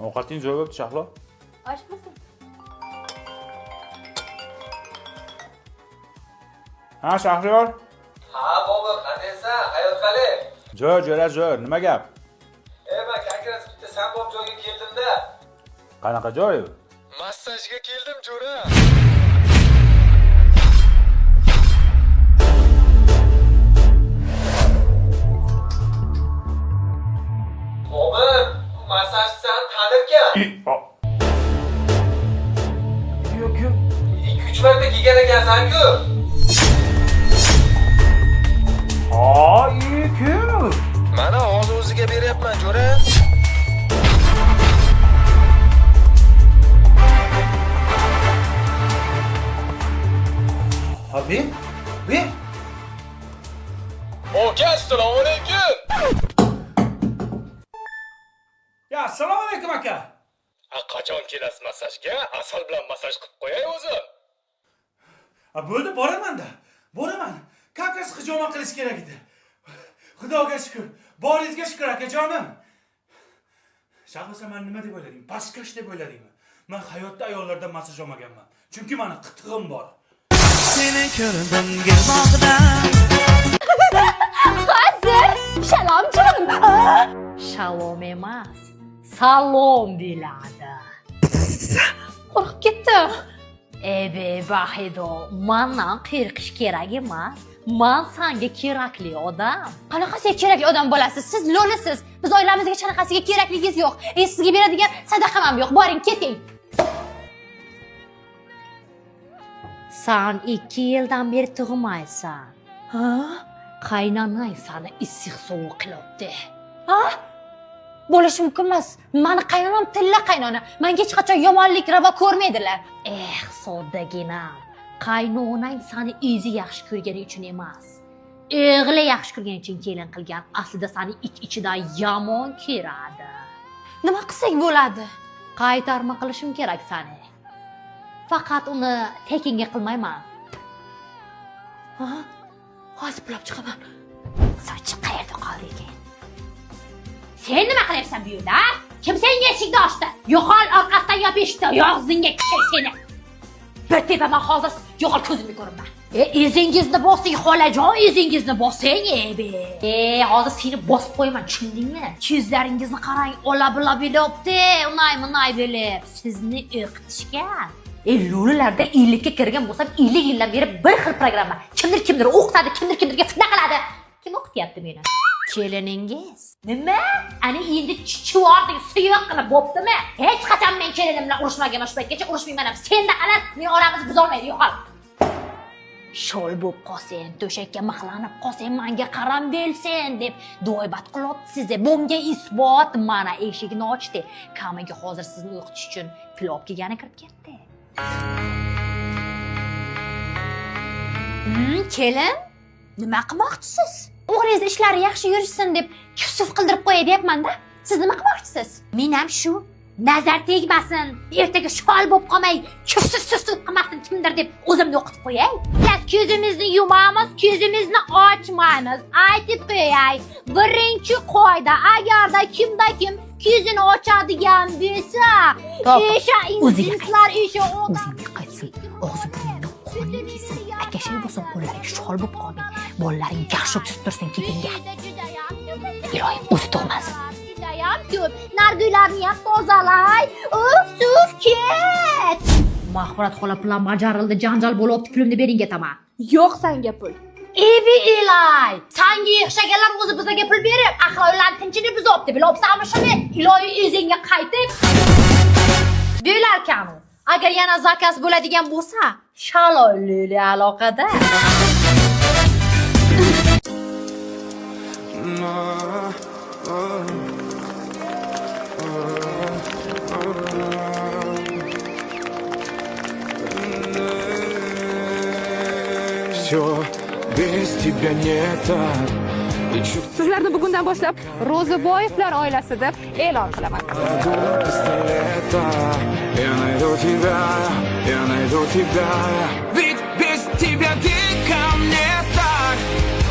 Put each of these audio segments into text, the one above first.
Ovqating zo'r bo'libdi, Shahlo. Oshmasin. Ha, Shahriyor. Ha, bobo, qandaysan? Hayot qalay? Jo'r. Nima gap? Men kongress bitta sanbob joyga keldim-da. Qanaqa joy u? Massajga keldim, jo'ra. Bobo, massajsan tanirkan. Yo'q. 2-3 marta kelgan ekansan-ku. Kim? Mana hozir o'ziga beryapman, jo'ra. Abi? Ber. Oka, assalomu alaykum. Ya, assalomu alaykum aka. Qachon kelasiz massajga? Asal bilan massaj qilib qo'yay o'zim. Bo'ldi, boraman. Kongress hijoma qilish kerak edi. Xudoga shukr. Boringizga shukr akajonim. Shahlosa, men nima deb o'ylading? Pastkash deb o'yladingmi? Men hayotda ayollardan massaj olmaganman. Chunki meni qitig'im bor. Seni ko'rdim girmoqda. Hozir shalomjon. Shalom emas. Salom bo'ladi. Qo'rqib ketdim. Ebe Bahido, mendan qo'rqish kerak emas. Men senga kerakli odam. Qanaqa sen kerakli odam bo'lasiz? Siz lo'lisiz. Biz oilamizga qanaqasiga kerakligingiz yo'q. Sizga beradigan sadaqam ham yo'q. Boring, keting. Sen 2 yildan beri tug'maysan. Ha? Qaynonang seni issiq sovuq qilibdi. Ha? Bo'lishi mumkin emas. Meni qaynonam tilla qaynona. Menga hech qachon yomonlik ravo ko'rmaydilar. Soddaginam. Qaynonang seni o'zi yaxshi ko'rgani uchun emas, o'g'li yaxshi ko'rgani uchun kelin qilgan. Aslida seni ich-ichidan yomon ko'radi. Nima qilsak bo'ladi? Qaytarma qilishim kerak seni. Faqat uni tekinga qilmayman. Ha? Hozir pulab chiqaman. Sochi qayerda qolding? Sen nima qilyapsan bu yerda? Kim senga eshikni ochdi? Yo'qol orqasidan yop eshikni, og'zingga kishay seni. Bir tepaman hozir, yo'qol ko'zimga ko'rinma. Izingizni bosing, xolajon, izingizni bosing, hozir seni bosib qo'yaman, tushundingmi? Ko'zlaringizni qarang, ola-bila bo'libdi, unay bo'lib. Sizni o'qitishgan. Lo'lilarda 50 ga kirgan bo'lsam, 50 yildan beri bir xil programma. Kimdir o'qitadi, kimdirga fitna qiladi. Kim o'qityapti meni? Keliningiz. Nima? Ani endi chichvording, suyuq qilib bo'ptimi? Hech qachon men kelinim bilan urushmagan, shu paytgacha urushmayman ham. Senda qalat, men oramizni buzolmaydi, yo'qol. Shol bo'lib qolsang, to'shakka mixlanib qolsang, menga qaram belsen deb doibat qilyapsiz. Bunga isbot mana eshikni ochdi. Kamiga hozir sizni o'qitish uchun filop kelgani kirib ketdi. Kelin, nima qilmoqchisiz? O'g'lingiz ishlari yaxshi yurishsin deb kusuf qildirib qo'yay deyapman-da. Siz nima qilmoqchisiz? Men ham shu. Nazar tegmasin, ertaga shol bo'lib qolmay, kusuf qilmasin kimdir deb o'zimni o'qitib qo'yay. Biz ko'zimizni yumamiz, ko'zimizni ochmaymiz. Aytib qo'yay. Birinchi qoida, agarda kimda kim ko'zini ochadigan bo'lsa, o'sha insonlar o'sha o'zingga qaytsin. Og'zi burningni qo'ning kesin. Akashay bo'lsa qo'llaring shol bo'lib qoldi. Bolalaring yaxshi tutib tursin ketingga. Iloyim o'zi tug'masin. Nargilarni ham tozalay. Uf, ket. Mahfurat xola bilan bajarildi, janjal bo'lyapti, pulimni bering ketaman. Yo'q senga pul. Ilay, senga o'xshaganlar o'zi bizga pul berib, ahloqlarni tinchini buzibdi. Bilibsanmi shuni? Iloyi o'zingga qaytib. Bo'larkan. Agar yana zakaz bo'ladigan bo'lsa, shalolli aloqada. Все без тебя не так. Sizlarni bugundan boshlab Ro'ziboyevlar oilasi deb e'lon qilaman. Я найду тебя. Ведь без тебя ты ко мне так.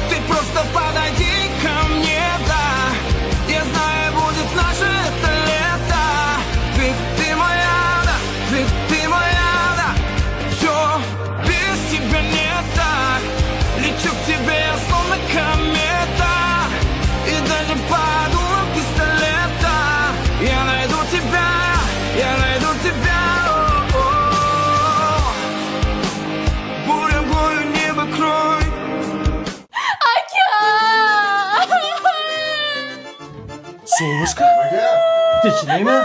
Ты просто подойди ко мне, да. Я знаю, будет наше это лето. Tinchlikmi?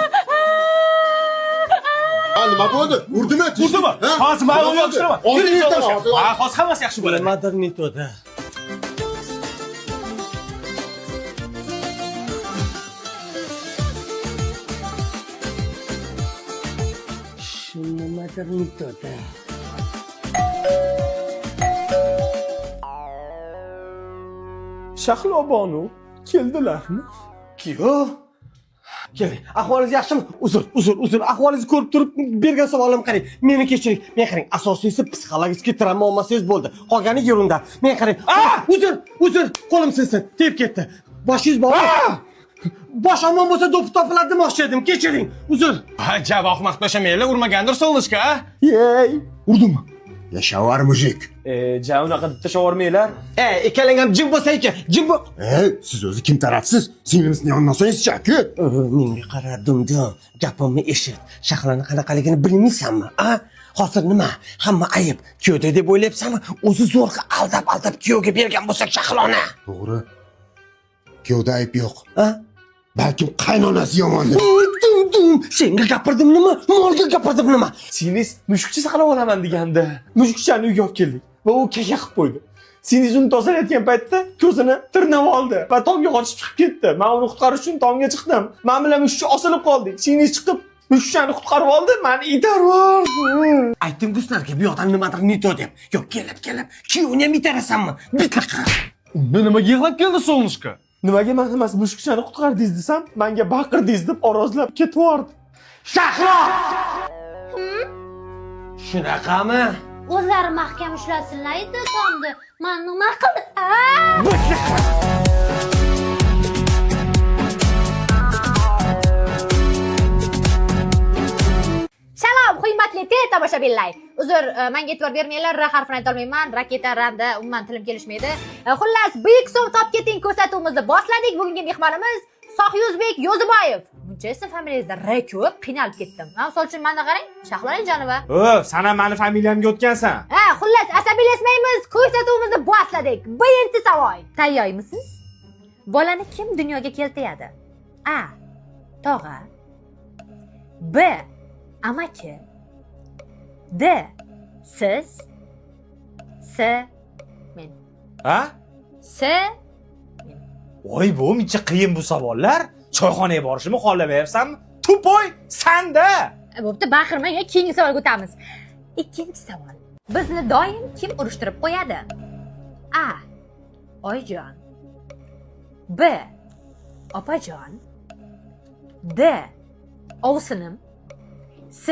Nima bo'ldi? Urdimi? Urdimi? Hozir men uni yoqtiraman. Hozir ertaman. Ha, hozir hammasi yaxshi bo'ladi. Nimadir netoda. Nimadir netoda. Shahlo bonu keldilarmi? Yo'q. Keling, ahvolingiz yaxshimi? Uzr. Ahvolingizni ko'rib turib bergan savolim qarang. Meni kechiring. Men qarang, asosiysi psixologik travma olmasangiz bo'ldi. Qolgani yerunda. Men qarang. Uzr. Qo'lim sinsin. Tep ketdi. Boshingiz bormi? Bosh omon bo'lsa do'ppi topiladi demoqchi edim. Kechiring. Uzr. Ha, javob maqtashamaylar, urmagandir solishga. Yey. Urdimi? Yashavar mujik. Ja unaqa deb tashavormanglar. Ikkalang ham jim bo'lsangchi. Jim bo'l. Siz o'zi kim tarafsiz? Singlimizni yonmasangiz-chi? Menga qara dumdum. Gapimni eshit. Shahlarning qanaqaligini bilmaysanmi? Hozir nima? Hamma ayib. Kuyovda deb o'ylayapsanmi? O'zi zo'rg'a aldab kuyovga bergan bo'lsa Shahloni. To'g'ri. Kuyovda ayb yo'q. Balkim qaynonasi yomondir. Senga gapirdim nima? Molga gapirdim nima? Singiz mushukcha saqlab olaman deganda. Mushukchani uyga olib keldik va u kaka qilib qo'ydi. Singiz uni tozalayotgan paytda ko'zini tirnab oldi va tomga qochib chiqib ketdi. Men uni qutqarish uchun tomga chiqdim. Men bilan mushukcha osilib qoldik. Singiz chiqib mushukchani qutqarib oldi, meni itarib yubordi. Aytdim do'stlarga bu yoqdan nimadir neto deb. Yo'q, kelib, kuyovni ham itarasanmi? Bitlaqa. Unda nimaga yig'lab keldi solishga? Nimaga men emas mushukchani qutqardingiz desam, menga baqirdingiz deb orozlab ketib yubordi. Shahlo! Shunaqami? O'zlari mahkam ushlasinlar edi tomdi. Men nima qildim? Shalom, hurmatli tomoshabinlar. Uzr, menga e'tibor bermanglar, r harfini ayta olmayman. Raketa, randa, umuman tilim kelishmaydi. Xullas, buyuk so'm top keting ko'rsatuvimizni boshladik. Bugungi mehmonimiz Sohyuzbek Yo'ziboyev. Buncha ism familiyangizda r ko'p, qiynalib ketdim. Misol uchun menda qarang, Shahloning jonova. Sana meni familiyamga o'tgansan. Xullas, asabiylashmaymiz. Ko'rsatuvimizni boshladik. Birinchi savol. Tayyormisiz? Bolani kim dunyoga keltiradi? A. Tog'a. B. Amaki. D. Siz. S. Men. S. Men. Voy, bu muncha qiyin bu savollar. Choyxonaga borishni xohlamayapsanmi? Tupoy, sanda. Bo'pti, baqirmang, keyingi savolga o'tamiz. Ikkinchi savol. Bizni doim kim urushtirib qo'yadi? A. Oyjon. B. Opajon. D. Ovsinim. S.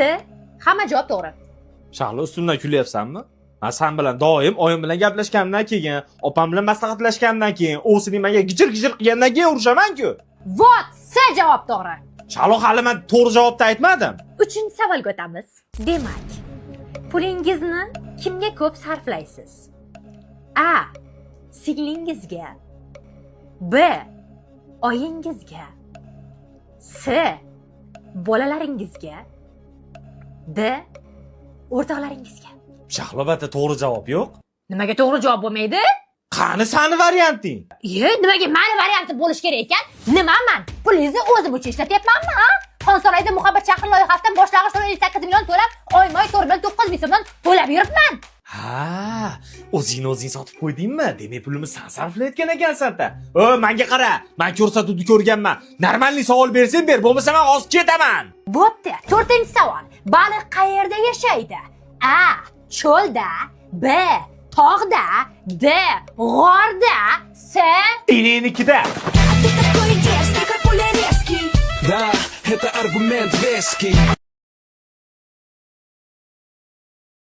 Hamma javob to'g'ri. Shahlo, ustimdan kulyapsanmi? Men sen bilan doim oyim bilan gaplashgandan keyin, opam bilan maslahatlashgandan keyin, o'zining menga gijir qilgandan keyin urushaman-ku. Vot, S javob to'g'ri. Shahlo, hali men to'g'ri javobni aytmadim. Uchinchi savolga o'tamiz. Demak, pulingizni kimga ko'p sarflaysiz? A. Singlingizga. B. Oyingizga. S. Bolalaringizga. D. O'rtoqlaringizga. Shahlobatda to'g'ri javob yo'q. Nimaga to'g'ri javob bo'lmaydi? Qani sani varianting? Nimaga meni variantim bo'lish kerak ekan? Nimaman? Pulingizni o'zim uchun ishlatyapmanmi, ha? Xonsaroyda muhabbat shahri loyihasidan boshlang'ich 8 million to'lab, oyma-oy 4 million 900 ming so'mdan to'lab yuribman. O'zing sotib qo'ydingmi? Demak, pulimni sen sarflayotgan ekansan-da. Menga qara, men ko'rsatuvni ko'rganman. Normalniy savol bersang ber, bo'lmasa men hozir ketaman. Bo'pti, 4-chi savol. Baliq qayerda yashaydi? A. Cho'lda. B. Tog'da. D. G'orda. S. Inikida. Да, это аргумент веский.